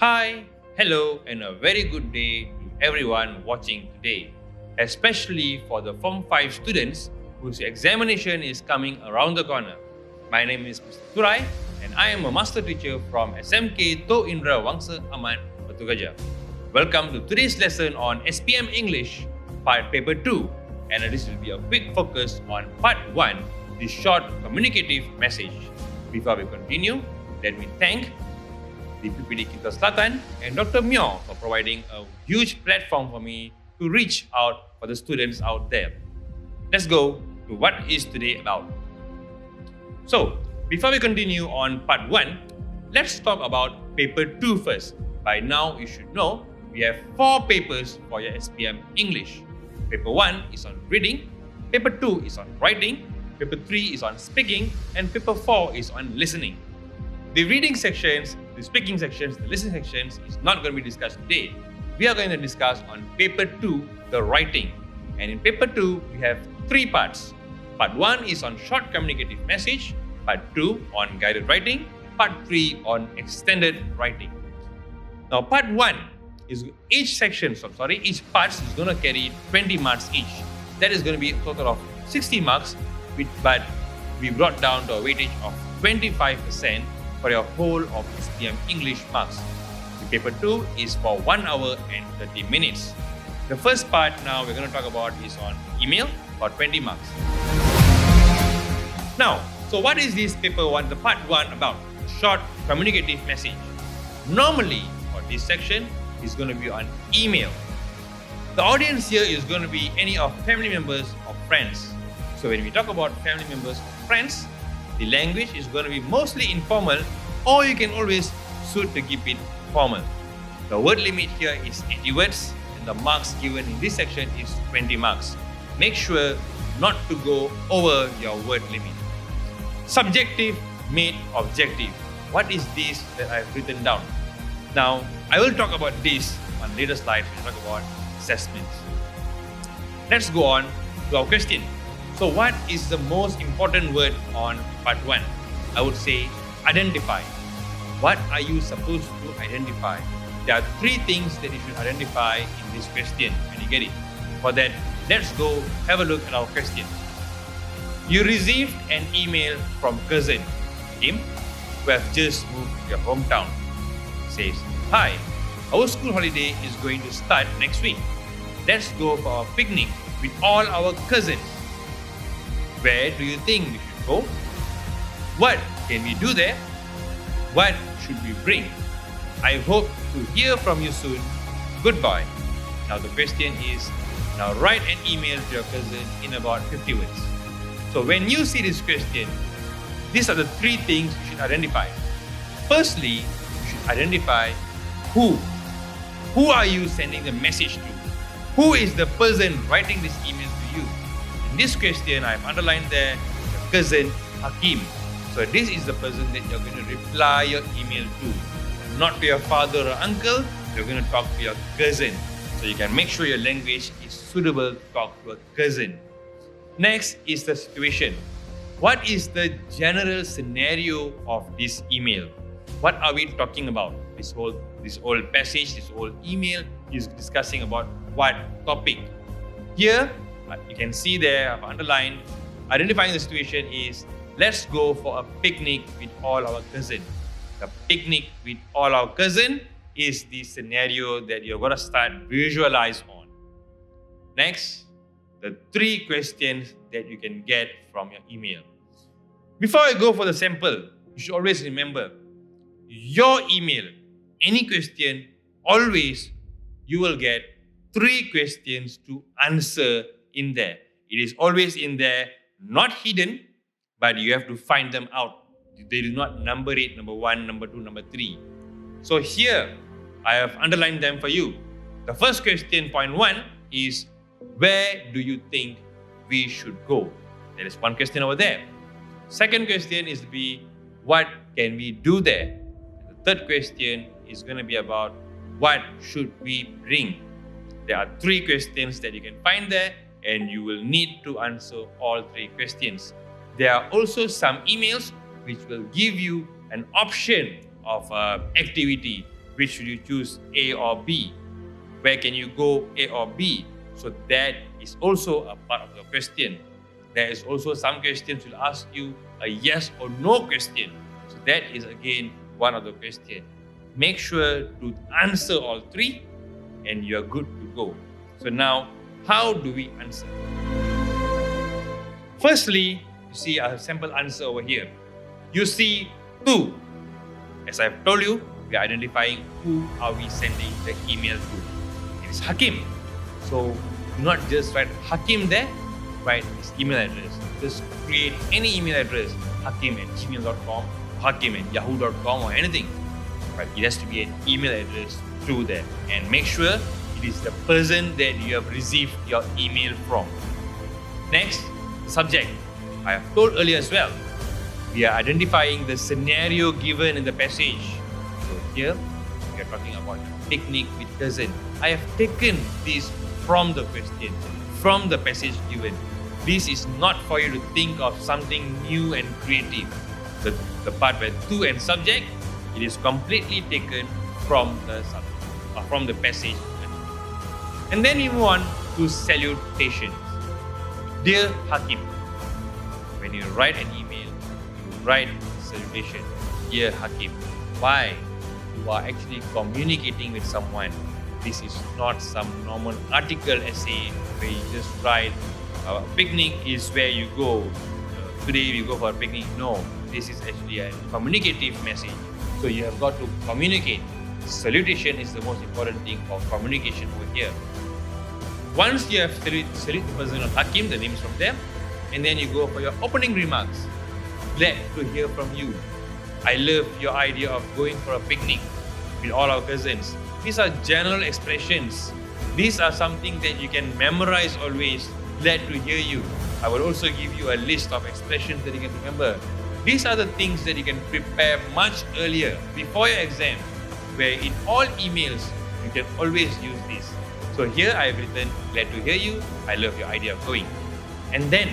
Hi, hello, and a very good day to everyone watching today, especially for the Form 5 students whose examination is coming around the corner. My name is Mr. Thurai, and I am a master teacher from SMK To INDERA WANGSA AHMAD, BATU GAJAH. Welcome to today's lesson on SPM English, part paper 2, and this will be a quick focus on part 1, the short communicative message. Before we continue, let me thank the PPD Kita Selatan and Dr. Myo for providing a huge platform for me to reach out for the students out there. Let's go to what is today about. So, before we continue on part 1, let's talk about paper 2 first. By now, you should know we have 4 papers for your SPM English. Paper 1 is on reading, paper 2 is on writing, paper 3 is on speaking, and paper 4 is on listening. The reading sections, the speaking sections, the listening sections is not going to be discussed today. We are going to discuss on paper 2, the writing. And in paper 2, we have 3 parts. Part 1 is on short communicative message, part 2 on guided writing, part 3 on extended writing. Now part 1 is each part is going to carry 20 marks each. That is going to be a total of 60 marks, but we brought down to a weightage of 25% for your whole of SPM English marks. The paper 2 is for 1 hour and 30 minutes. The first part now we're going to talk about is on email for 20 marks. Now, so what is this paper 1, the part 1 about? Short communicative message. Normally, for this section, is going to be on email. The audience here is going to be any of family members or friends. So when we talk about family members or friends, the language is going to be mostly informal, or you can always suit to keep it formal. The word limit here is 80 words, and the marks given in this section is 20 marks. Make sure not to go over your word limit. Subjective made objective. What is this that I've written down? Now, I will talk about this on later slides when we talk about assessments. Let's go on to our question. So what is the most important word on part 1? I would say identify. What are you supposed to identify? There are 3 things that you should identify in this question when you get it. For that, let's go have a look at our question. You received an email from cousin Tim, who have just moved to your hometown. It says, "Hi, our school holiday is going to start next week. Let's go for a picnic with all our cousins. Where do you think we should go? What can we do there? What should we bring? I hope to hear from you soon. Goodbye." Now the question is, now write an email to your cousin in about 50 words. So when you see this question, these are the 3 things you should identify. Firstly, you should identify who. Who are you sending the message to? Who is the person writing this email to you? In this question, I've underlined there your cousin Hakim. So this is the person that you're going to reply your email to. Not to your father or uncle, you're going to talk to your cousin. So you can make sure your language is suitable to talk to a cousin. Next is the situation. What is the general scenario of this email? What are we talking about? This whole passage, this whole email is discussing about what topic? Here, you can see there, I've underlined, identifying the situation is, let's go for a picnic with all our cousins. The picnic with all our cousins is the scenario that you're going to start visualize on. Next, the 3 questions that you can get from your email. Before I go for the sample, you should always remember, your email, any question, always you will get 3 questions to answer in there. It is always in there, not hidden, but you have to find them out. They do not number it, number 1, number 2, number 3. So here, I have underlined them for you. The first question, point 1, is where do you think we should go? There is 1 question over there. Second question is to be, what can we do there? And the third question is going to be about, what should we bring? There are 3 questions that you can find there, and you will need to answer all 3 questions. There are also some emails which will give you an option of activity Which should you choose, A or B? Where can you go, A or B? So that is also a part of the question. There is also some questions will ask you a yes or no question. So that is again one of the questions. Make sure to answer all three and you are good to go. So now, how do we answer? Firstly, you see a sample answer over here. You see two. As I've told you, we are identifying who are we sending the email to. It is Hakim. So do not just write Hakim there, write his email address. Just create any email address, hakim@gmail.com, hakim@yahoo.com or anything. But it has to be an email address through there. And make sure it is the person that you have received your email from. Next, the subject. I have told earlier as well. We are identifying the scenario given in the passage. So here, we are talking about a picnic with cousin. I have taken this from the question, from the passage given. This is not for you to think of something new and creative. The part where to and subject, it is completely taken from the subject, or from the passage. And then we move on to salutations. Dear Hakim, when you write an email, you write salutation. Dear Hakim. Why? You are actually communicating with someone. This is not some normal article essay where you just write, picnic is where you go. Today we go for a picnic. No, this is actually a communicative message. So you have got to communicate. Salutation is the most important thing for communication over here. Once you have salute the person of Hakim, the name is from them, and then you go for your opening remarks. Glad to hear from you. I love your idea of going for a picnic with all our cousins. These are general expressions. These are something that you can memorize always. Glad to hear you. I will also give you a list of expressions that you can remember. These are the things that you can prepare much earlier, before your exam, where in all emails, you can always use this. So here I have written, glad to hear you, I love your idea of going. And then,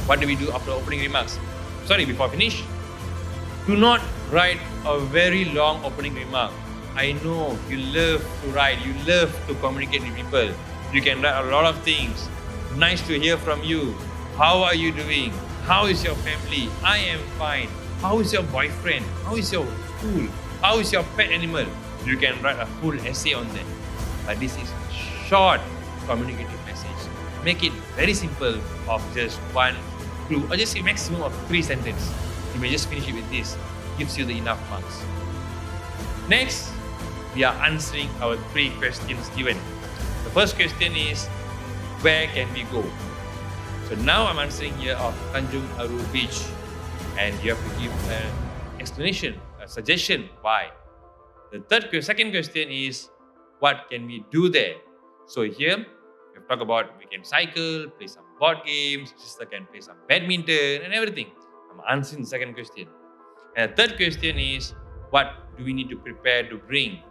what do we do after opening remarks? Sorry, before I finish. Do not write a very long opening remark. I know you love to write, you love to communicate with people. You can write a lot of things. Nice to hear from you. How are you doing? How is your family? I am fine. How is your boyfriend? How is your school? How is your pet animal? You can write a full essay on that. But this is a short communicative message. Make it very simple of just one clue or just a maximum of 3 sentences. You may just finish it with this. Gives you the enough marks. Next, we are answering our 3 questions given. The first question is, where can we go? So now I'm answering here of Tanjung Aru Beach, and you have to give an explanation, a suggestion why. The second question is, what can we do there? So here, we have talked about we can cycle, play some board games, sister can play some badminton and everything. I'm answering the second question. And the third question is, what do we need to prepare to bring?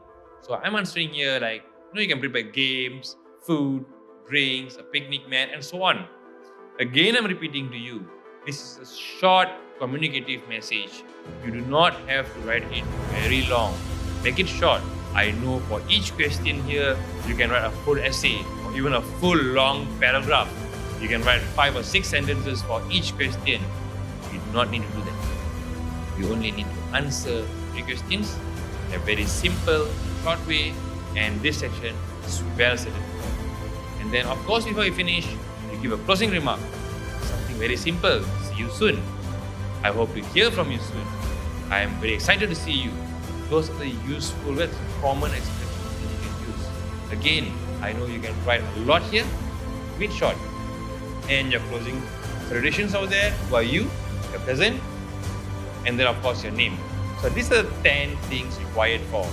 So I'm answering here like, you can prepare games, food, drinks, a picnic mat, and so on. Again, I'm repeating to you, this is a short communicative message. You do not have to write it very long. Make it short. I know for each question here, you can write a full essay or even a full long paragraph. You can write 5 or 6 sentences for each question. You do not need to do that. You only need to answer 3 questions in a very simple, short way, and this section is well set. And then, of course, before you finish, you give a closing remark. Something very simple. See you soon. I hope to hear from you soon. I am very excited to see you. Those are the useful words, common expressions that you can use. Again, I know you can write a lot here, bit short. And your closing salutations over there, who are you, your cousin, and then of course your name. So these are the 10 things required for.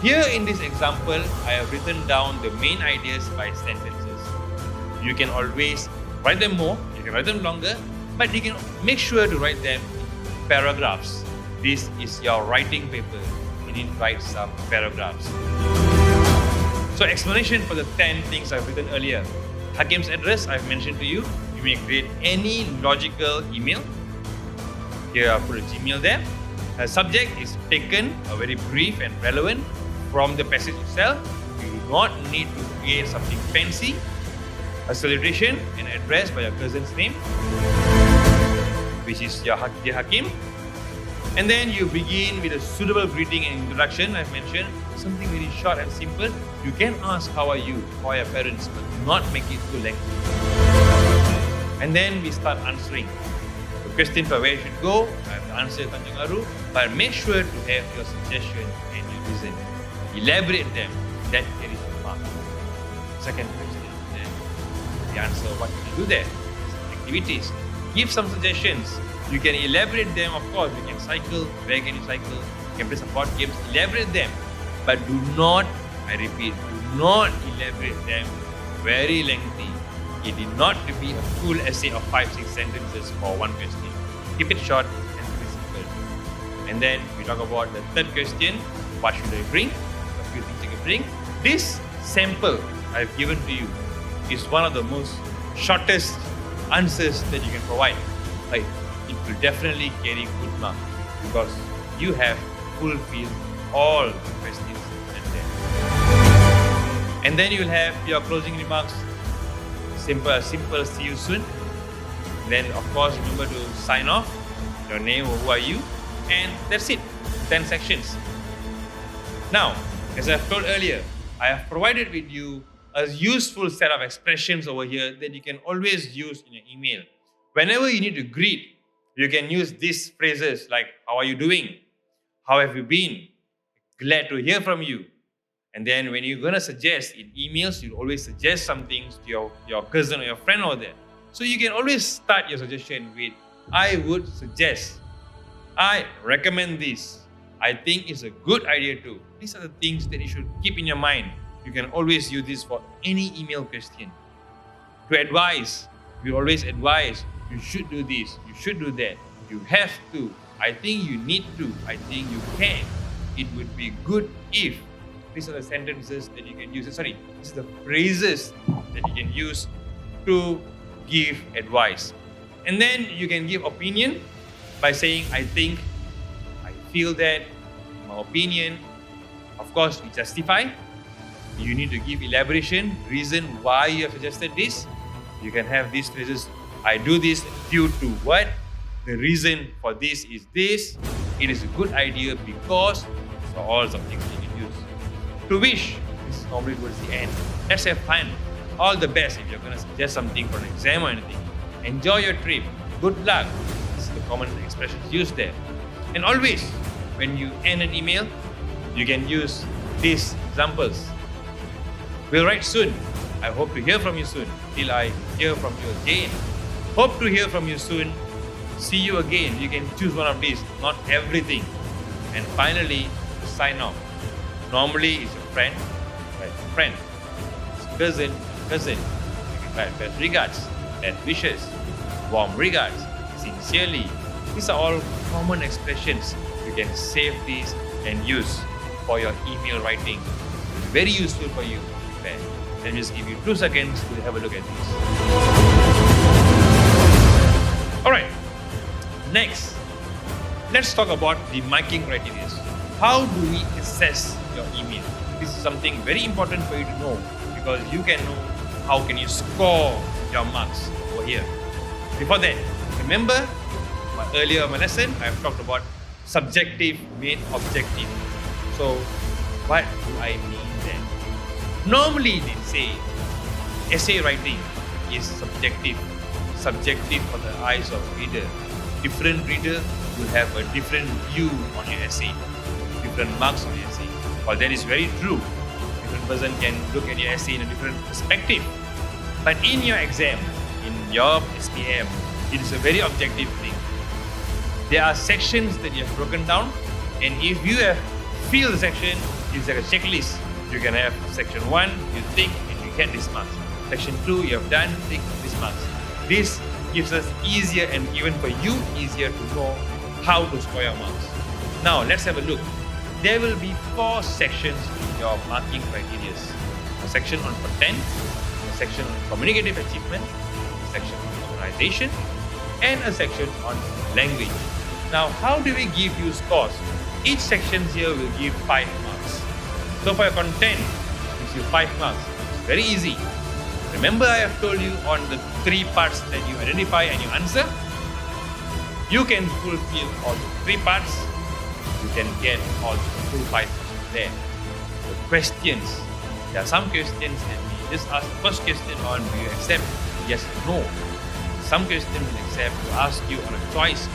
Here in this example, I have written down the main ideas by sentences. You can always write them more, you can write them longer, but you can make sure to write them in paragraphs. This is your writing paper. You need to write some paragraphs. So explanation for the 10 things I've written earlier. Hakim's address I've mentioned to you. You may create any logical email. Here I put a Gmail there. A subject is taken, a very brief and relevant from the passage itself. You do not need to create something fancy, a salutation and address by your cousin's name, which is your dear Hakim. And then you begin with a suitable greeting and introduction. I've mentioned something very short and simple. You can ask how are you or your parents, but do not make it too lengthy. And then we start answering. The question for where you should go, I have the answer Tanjung Aru, but make sure to have your suggestion and your reason. Elaborate them, that carries the mark. Second question, then the answer, what can you do there? Activities. Give some suggestions. You can elaborate them, of course. You can cycle, where can you cycle? You can play some board games, elaborate them. But do not, I repeat, do not elaborate them very lengthy. It did not to be a full essay of 5-6 sentences for one question. Keep it short and simple. And then we talk about the third question, what should I bring? A few things you can bring. This sample I've given to you is one of the most shortest answers that you can provide. Like, it will definitely carry good mark because you have fulfilled all the questions and then. And then you will have your closing remarks. Simple, see you soon. Then of course remember to sign off, your name or who are you, and that's it, 10 sections. Now, as I've told earlier, I have provided with you a useful set of expressions over here that you can always use in your email. Whenever you need to greet, you can use these phrases like, how are you doing? How have you been? Glad to hear from you. And then when you're going to suggest in emails, you always suggest some things to your cousin or your friend over there. So you can always start your suggestion with, I would suggest, I recommend this, I think it's a good idea too. These are the things that you should keep in your mind. You can always use this for any email question. To advise, we always advise, you should do this, you should do that, you have to, I think you need to, I think you can. It would be good if. These are the sentences that you can use. Sorry, these are the phrases that you can use to give advice. And then you can give opinion by saying, I think, I feel that, my opinion. Of course, we justify. You need to give elaboration, reason why you have suggested this. You can have these phrases, I do this due to what? The reason for this is this. It is a good idea because, so all some things you can use. To wish, this is normally towards the end. Let's have fun. All the best if you're going to suggest something for an exam or anything. Enjoy your trip. Good luck. This is the common expressions used there. And always, when you end an email, you can use these examples. We'll write soon. I hope to hear from you soon. Till I hear from you again. Hope to hear from you soon. See you again. You can choose one of these, not everything. And finally, to sign off. Normally, it's a friend, right? Friend. It's cousin. You can write best regards, best wishes, warm regards, sincerely. These are all common expressions. You can save these and use for your email writing. Very useful for you. Let me just give you 2 seconds to have a look at these. Alright, next, let's talk about the marking criteria. How do we assess your email? This is something very important for you to know because you can know how can you score your marks over here. Before that, remember earlier in my lesson, I have talked about subjective made objective. So, what do I mean then? Normally, they say essay writing is subjective for the eyes of reader. Different reader will have a different view on your essay, different marks on your essay. Well, that is very true. Different person can look at your essay in a different perspective. But in your exam, in your SPM, it is a very objective thing. There are sections that you have broken down, and if you have filled the section, it's like a checklist. You can have section 1, you tick and you get this marks. Section 2, you have done, tick this marks. This gives us easier and even for you easier to know how to score your marks. Now let's have a look. There will be 4 sections in your marking criteria. A section on content, a section on communicative achievement, a section on organization, and a section on language. Now, how do we give you scores? Each section here will give 5 marks. So for your content, gives you 5 marks. It's very easy. Remember I have told you on the 3 parts that you identify and you answer. You can fulfill all the 3 parts. You can get all the full 5 marks there. The questions. There are some questions that we just ask the first question on, do you accept? Yes or no. Some questions will accept to ask you on a choice.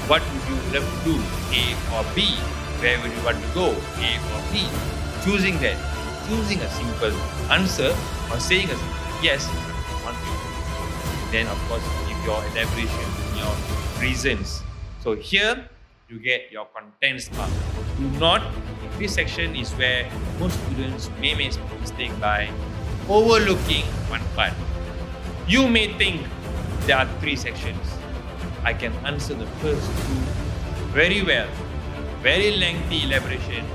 What would you love to do? A or B? Where would you want to go? A or B? Choosing that. Choosing a simple answer or saying a simple yes is one thing. Then of course give your elaboration, your reasons. So here you get your contents mark. Do not, this section is where most students may make a mistake by overlooking one part. You may think there are 3 sections. I can answer the first 2 very well, very lengthy elaboration,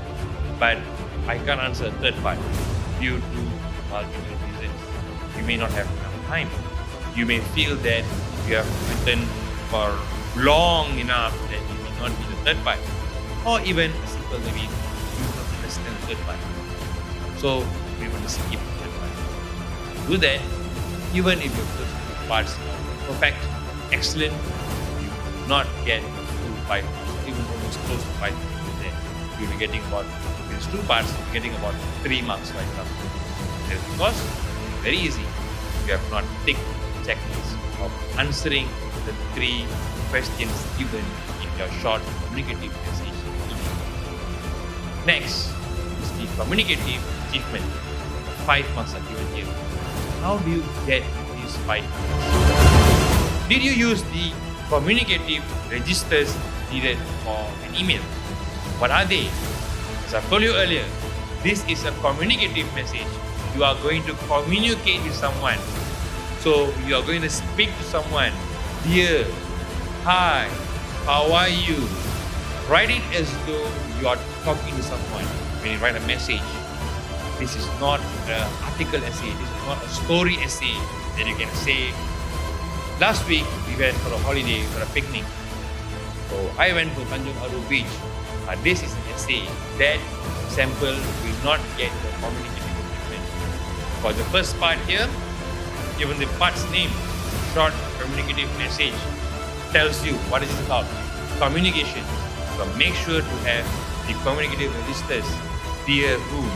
but I can't answer the 3rd part due to multiple reasons. You may not have enough time. You may feel that you have written for long enough that you may not be the 3rd part, or even a simple maybe you don't understand the 3rd part. So we want to skip the 3rd part. Do that, even if your first 2 parts are perfect, excellent, you will not get full 5 marks, even almost close to 5 marks there. You'll be getting about, these 2 parts, you'll be getting about 3 marks for example. That is because it's very easy. You have not ticked the checklist of answering the 3 questions given in your short communicative message. Next is the communicative achievement. 5 marks are given here. How do you get these 5 marks? Did you use the communicative registers needed for an email? What are they? As I told you earlier, this is a communicative message. You are going to communicate with someone. So you are going to speak to someone. Dear, hi, how are you? Write it as though you are talking to someone when you write a message. This is not an article essay. This is not a story essay that you can say. Last week, we went for a holiday, for a picnic. So I went to Tanjung Aru Beach. This is an essay. That sample will not get the communicative achievement. For the first part here, given the part's name, short communicative message, tells you what it is about. Communication. So make sure to have the communicative registers. Dear whom,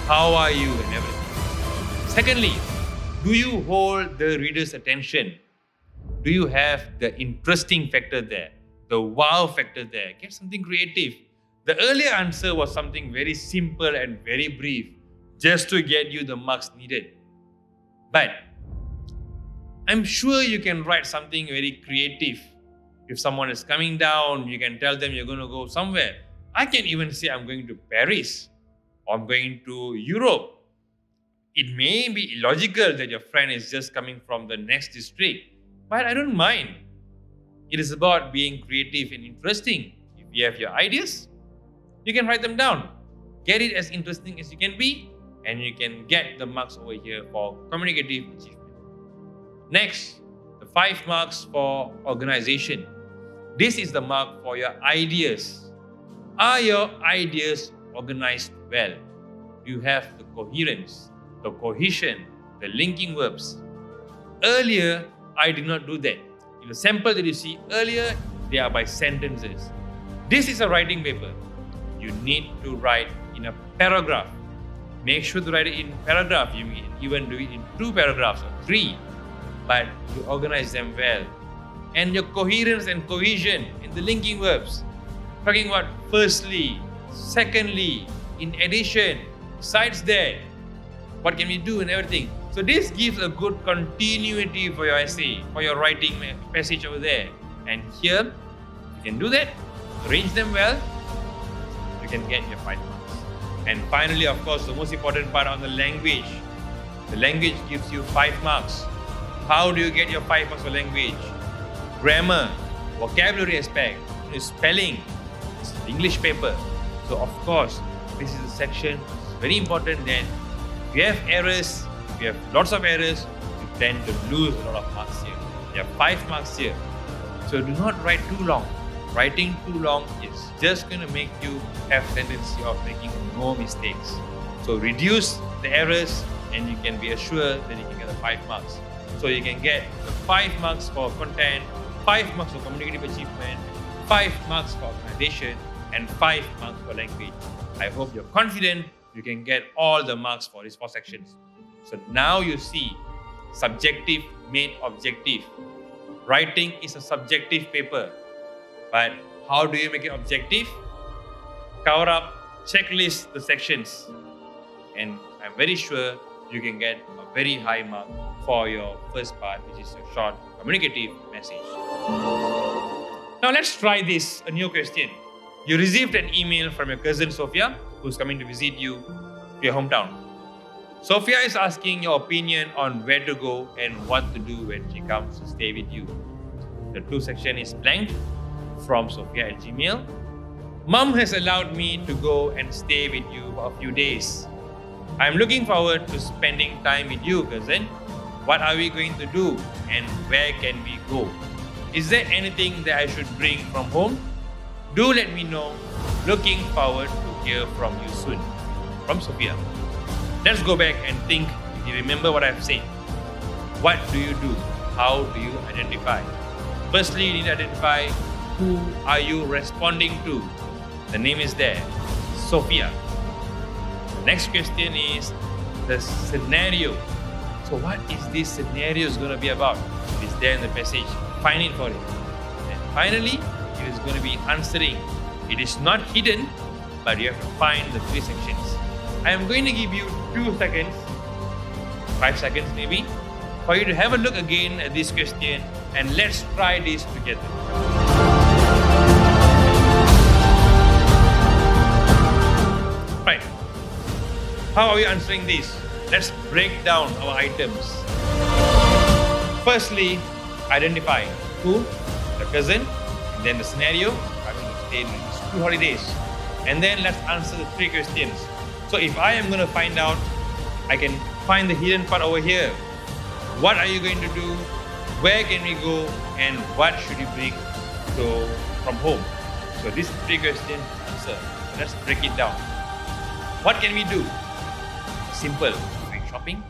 how are you, and everything. Secondly, do you hold the reader's attention? Do you have the interesting factor there? The wow factor there? Get something creative. The earlier answer was something very simple and very brief, just to get you the marks needed. But I'm sure you can write something very creative. If someone is coming down, you can tell them you're going to go somewhere. I can even say I'm going to Paris, or I'm going to Europe. It may be illogical that your friend is just coming from the next district, but I don't mind. It is about being creative and interesting. If you have your ideas, you can write them down. Get it as interesting as you can be, and you can get the marks over here for communicative achievement. Next, the 5 marks for organization. This is the mark for your ideas. Are your ideas organized well? Do you have the coherence, the cohesion, the linking verbs? Earlier, I did not do that. In the sample that you see earlier, they are by sentences. This is a writing paper. You need to write in a paragraph. Make sure to write it in paragraph. You can even do it in 2 paragraphs or 3. But you organize them well. And your coherence and cohesion in the linking verbs. Talking about firstly, secondly, in addition, besides that, what can we do and everything. So this gives a good continuity for your essay, for your writing passage over there. And here, you can do that, arrange them well, you can get your 5 marks. And finally, of course, the most important part on the language. The language gives you 5 marks. How do you get your 5 marks for language? Grammar, vocabulary aspect, spelling, it's English paper. So of course, this is a section, it's very important that if you have errors, if you have lots of errors, you tend to lose a lot of marks here. You have 5 marks here. So do not write too long. Writing too long is just going to make you have tendency of making more mistakes. So reduce the errors and you can be assured that you can get the 5 marks. So you can get the 5 marks for content, 5 marks for communicative achievement, 5 marks for organization, and 5 marks for language. I hope you're confident you can get all the marks for these 4 sections. So now you see subjective made objective. Writing is a subjective paper, but how do you make it objective? Cover up, checklist the sections, and I'm very sure you can get a very high mark for your first part, which is a short communicative message. Now let's try this, a new question. You received an email from your cousin Sophia, who's coming to visit you to your hometown. Sophia is asking your opinion on where to go and what to do when she comes to stay with you. The to section is blank from Sophia@gmail. Mom has allowed me to go and stay with you for a few days. I'm looking forward to spending time with you, cousin. What are we going to do and where can we go? Is there anything that I should bring from home? Do let me know. Looking forward to hear from you soon. From Sophia. Let's go back and think if you remember what I've said. What do you do? How do you identify? Firstly, you need to identify who are you responding to. The name is there, Sophia. The next question is the scenario. So what is this scenario is going to be about? It is there in the passage. Find it for it. And finally, it is going to be answering. It is not hidden, but you have to find the 3 sections. I am going to give you 2 seconds, 5 seconds maybe, for you to have a look again at this question and let's try this together. Right. How are we answering this? Let's break down our items. Firstly, identify who, the cousin, and then the scenario. I'm going to stay in the school holidays. And then let's answer the 3 questions. So if I am going to find out, I can find the hidden part over here. What are you going to do? Where can we go? And what should you bring from home? So these 3 questions answer. So let's break it down. What can we do? Simple. Going shopping,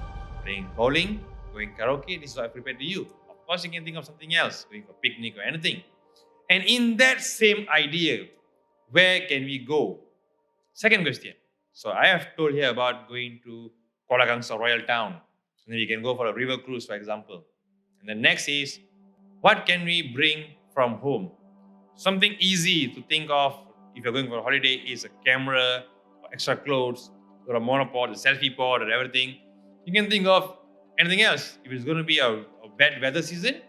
playing bowling, going karaoke. This is what I prepared to you. Of course, you can think of something else, going for picnic or anything. And in that same idea, where can we go? Second question. So I have told here about going to Kuala Kangsar Royal Town. And then we can go for a river cruise, for example. And the next is, what can we bring from home? Something easy to think of if you're going for a holiday is a camera, or extra clothes, or a monopod, a selfie pod, or everything. You can think of anything else. If it's going to be a bad weather season,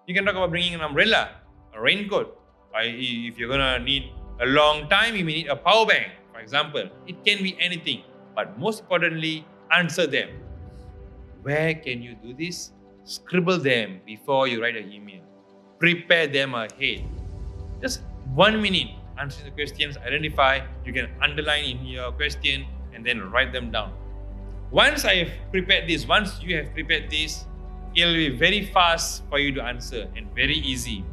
you can talk about bringing an umbrella, a raincoat. Or if you're going to need a long time, you may need a power bank. For example, it can be anything, but most importantly, answer them. Where can you do this? Scribble them before you write an email. Prepare them ahead. Just 1 minute answering the questions, identify, you can underline in your question and then write them down. Once I have prepared this, once you have prepared this, it will be very fast for you to answer and very easy.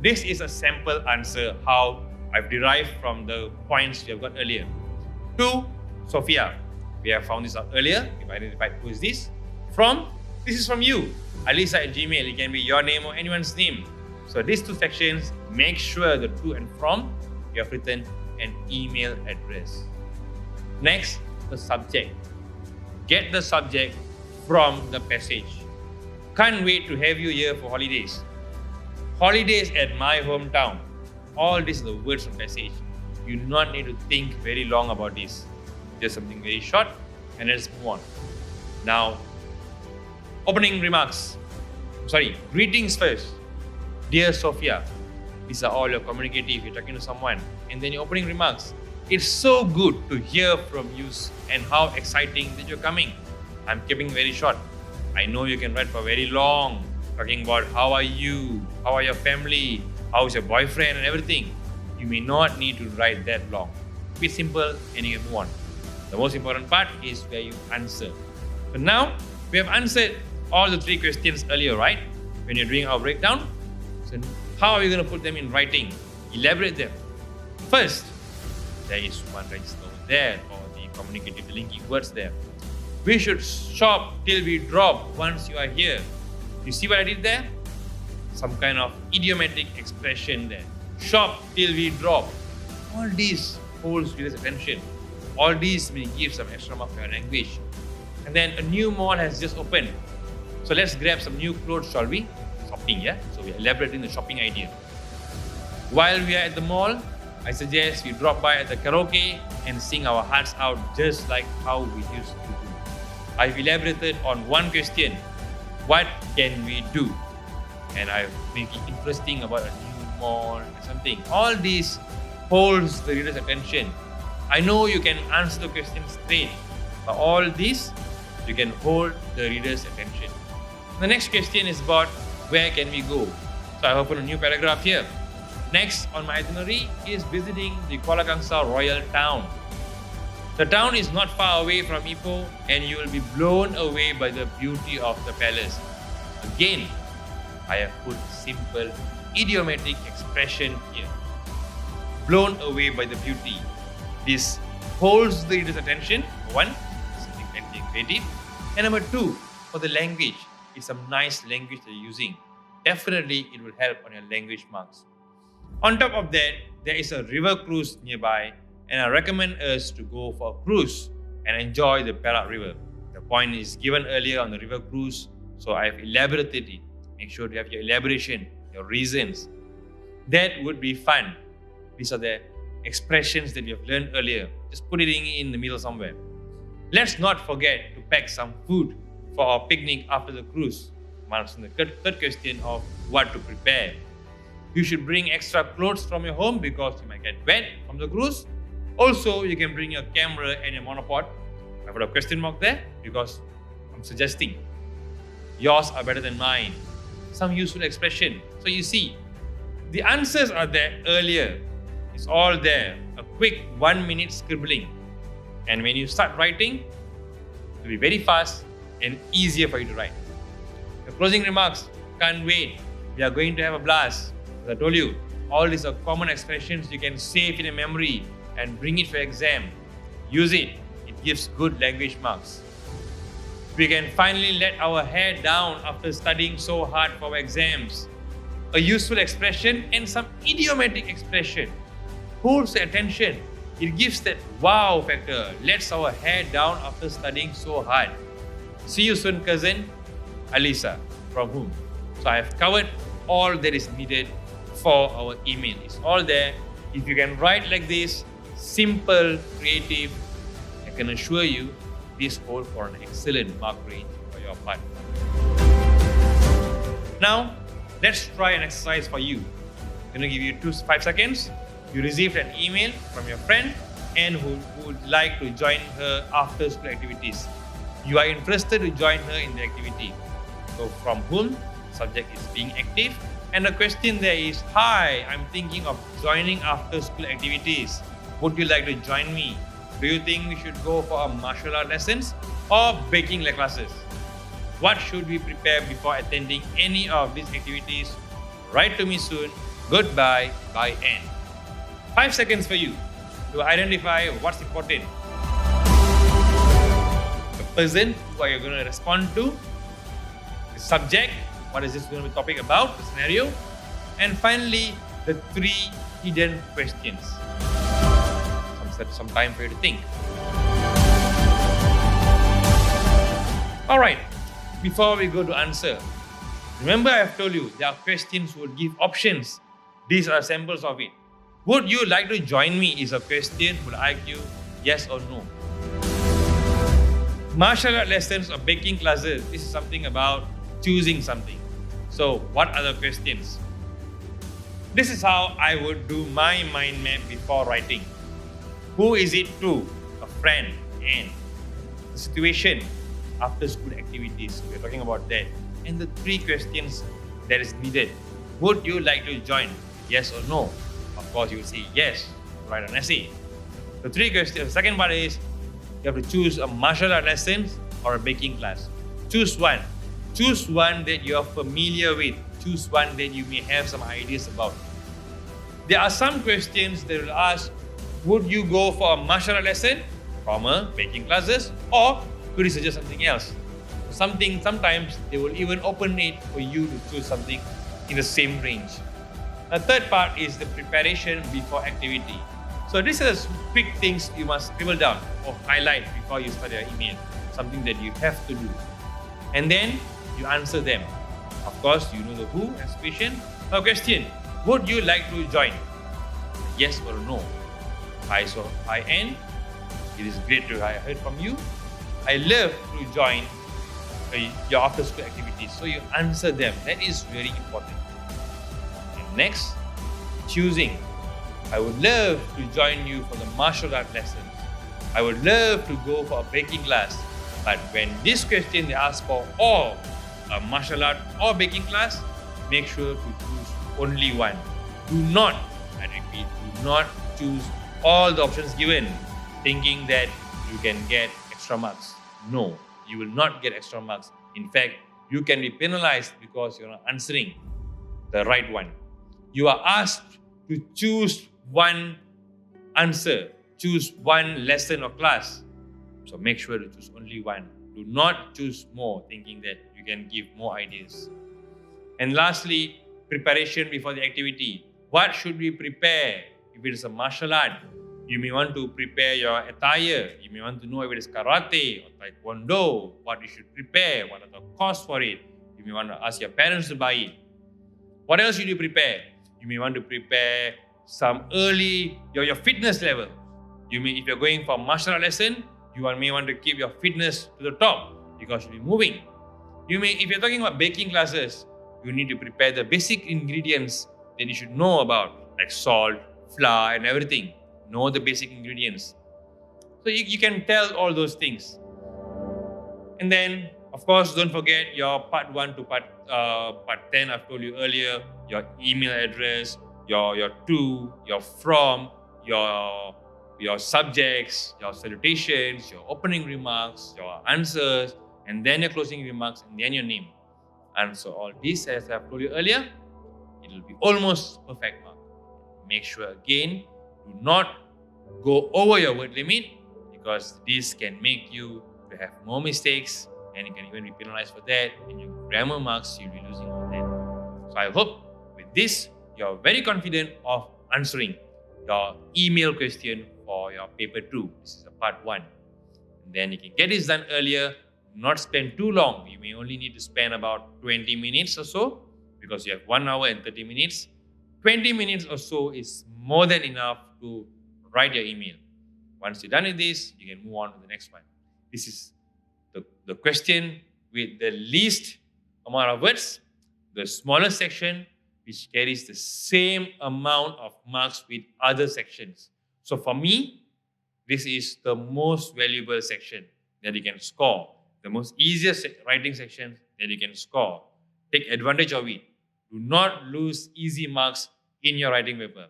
This is a sample answer how I've derived from the points we have got earlier. To Sophia. We have found this out earlier. We've identified who is this. This is from you. Alisa@gmail. It can be your name or anyone's name. So these 2 sections, make sure the to and from, you have written an email address. Next, the subject. Get the subject from the passage. Can't wait to have you here for holidays. Holidays at my hometown. All these are the words from passage. You do not need to think very long about this. Just something very short and let's move on. Now, opening remarks. Greetings first. Dear Sophia, these are all your communicative, you're talking to someone. And then your opening remarks. It's so good to hear from you and how exciting that you're coming. I'm keeping very short. I know you can write for very long, talking about how are you, how are your family, how's your boyfriend and everything. You may not need to write that long. Be simple and you can move on. The most important part is where you answer. So now, we have answered all the 3 questions earlier, right? When you're doing our breakdown. So how are we going to put them in writing? Elaborate them. First, there is one register over there, or the communicative linking words there. We should shop till we drop once you are here. You see what I did there? Some kind of idiomatic expression there. Shop till we drop. All these holds readers' attention. All these may give some extra mark for your language. And then a new mall has just opened. So let's grab some new clothes, shall we? Shopping, yeah? So we're elaborating the shopping idea. While we are at the mall, I suggest we drop by at the karaoke and sing our hearts out just like how we used to do. I've elaborated on one question. What can we do? And I've made it interesting about a new mall or something. All these holds the reader's attention. I know you can answer the question straight, but all this, you can hold the reader's attention. The next question is about where can we go? So I open a new paragraph here. Next on my itinerary is visiting the Kuala Kangsar Royal Town. The town is not far away from Ipoh and you will be blown away by the beauty of the palace. Again, I have put simple idiomatic expression here. Blown away by the beauty. This holds the reader's attention. Number one, something creative. And number two, for the language, it's some nice language that you're using. Definitely, it will help on your language marks. On top of that, there is a river cruise nearby, and I recommend us to go for a cruise and enjoy the PERAK River. The point is given earlier on the river cruise, so I've elaborated it. Make sure you have your elaboration, your reasons. That would be fun. These are the expressions that we have learned earlier. Just put it in the middle somewhere. Let's not forget to pack some food for our picnic after the cruise. I'm answering the third question of what to prepare. You should bring extra clothes from your home because you might get wet from the cruise. Also, you can bring your camera and your monopod. I put a question mark there because I'm suggesting yours are better than mine. Some useful expression. So you see, the answers are there earlier. It's all there. A quick 1 minute scribbling. And when you start writing, it will be very fast and easier for you to write. The closing remarks, can't wait. We are going to have a blast. As I told you, all these are common expressions you can save in a memory and bring it for exam. Use it. It gives good language marks. We can finally let our hair down after studying so hard for our exams. A useful expression and some idiomatic expression holds the attention. It gives that wow factor. Lets our hair down after studying so hard. See you soon, cousin. Alisa, from whom? So I have covered all that is needed for our email. It's all there. If you can write like this, simple, creative, I can assure you this holds for an excellent mark range for your part. Now, let's try an exercise for you. I'm going to give you 5 seconds. You received an email from your friend and who would like to join her after school activities. You are interested to join her in the activity. So from whom? Subject is being active. And the question there is, hi, I'm thinking of joining after school activities. Would you like to join me? Do you think we should go for a martial art lessons or baking classes? What should we prepare before attending any of these activities? Write to me soon. Goodbye. Bye and 5 seconds for you to identify what's important. The person who are you going to respond to, the subject, what is this going to be topic about, the scenario, and finally the 3 hidden questions. Some time for you to think. Alright, before we go to answer, remember I have told you there are questions who will give options. These are samples of it. Would you like to join me is a question would ask you yes or no. Martial art lessons or baking classes, this is something about choosing something. So what are the questions? This is how I would do my mind map before writing. Who is it to? A friend. And the situation, after school activities. We're talking about that. And the 3 questions that is needed. Would you like to join? Yes or no? Of course, you will say yes. Write an essay. The 3 questions. The second part is you have to choose a martial art lesson or a baking class. Choose one. Choose one that you are familiar with. Choose one that you may have some ideas about. There are some questions that will ask, Would you go for a martial art lesson, comma, baking classes, or could you suggest something else? Sometimes they will even open it for you to choose something in the same range. The third part is the preparation before activity. So these are the quick things you must scribble down or highlight before you start your email. Something that you have to do. And then you answer them. Of course, you know the who as patient. Now question, would you like to join? Yes or no? Hi N. It is great to have heard from you. I love to join your after school activities. So you answer them. That is very important. And next, choosing. I would love to join you for the martial art lessons. I would love to go for a baking class. But when this question they ask for or a martial art or baking class, make sure to choose only one. Do not, I repeat, do not choose all the options given thinking that you can get extra marks. No, you will not get extra marks. In fact, you can be penalized because you're not answering the right one. You are asked to choose one answer, choose one lesson or class. So make sure to choose only one. Do not choose more thinking that you can give more ideas. And lastly, preparation before the activity. What should we prepare? If it is a martial art, you may want to prepare your attire. You may want to know if it is karate or taekwondo, what you should prepare, what are the costs for it. You may want to ask your parents to buy it. What else should you prepare? You may want to prepare some early, your fitness level. You may, if you're going for a martial art lesson, you may want to keep your fitness to the top because you'll be moving. You may, if you're talking about baking classes, you need to prepare the basic ingredients that you should know about, like salt, flour, and everything. Know the basic ingredients. So you can tell all those things. And then, of course, don't forget your part 1 to part 10, I've told you earlier, your email address, your to, your from, your subjects, your salutations, your opening remarks, your answers, and then your closing remarks, and then your name. And so all this, as I've told you earlier, it will be almost perfect mark. Make sure again, do not go over your word limit because this can make you to have more mistakes and you can even be penalized for that. And your grammar marks, you'll be losing on that. So I hope with this, you're very confident of answering your email question for your paper 2. This is a part 1. And then you can get this done earlier, not spend too long. You may only need to spend about 20 minutes or so because you have 1 hour and 30 minutes. 20 minutes or so is more than enough to write your email. Once you're done with this, you can move on to the next one. This is the question with the least amount of words, the smallest section, which carries the same amount of marks with other sections. So for me, this is the most valuable section that you can score. The most easiest writing section that you can score. Take advantage of it. Do not lose easy marks in your writing paper.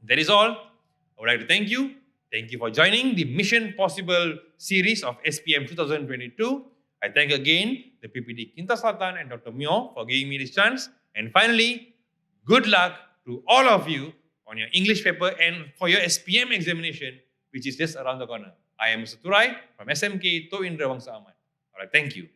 That is all. I would like to thank you. Thank you for joining the Mission Possible series of SPM 2022. I thank again the PPD Kinta Selatan and Dr. Myo for giving me this chance. And finally, good luck to all of you on your English paper and for your SPM examination, which is just around the corner. I am Mr. Thurai from SMK THURAIRAJA WANGSA AHMAD. All right, thank you.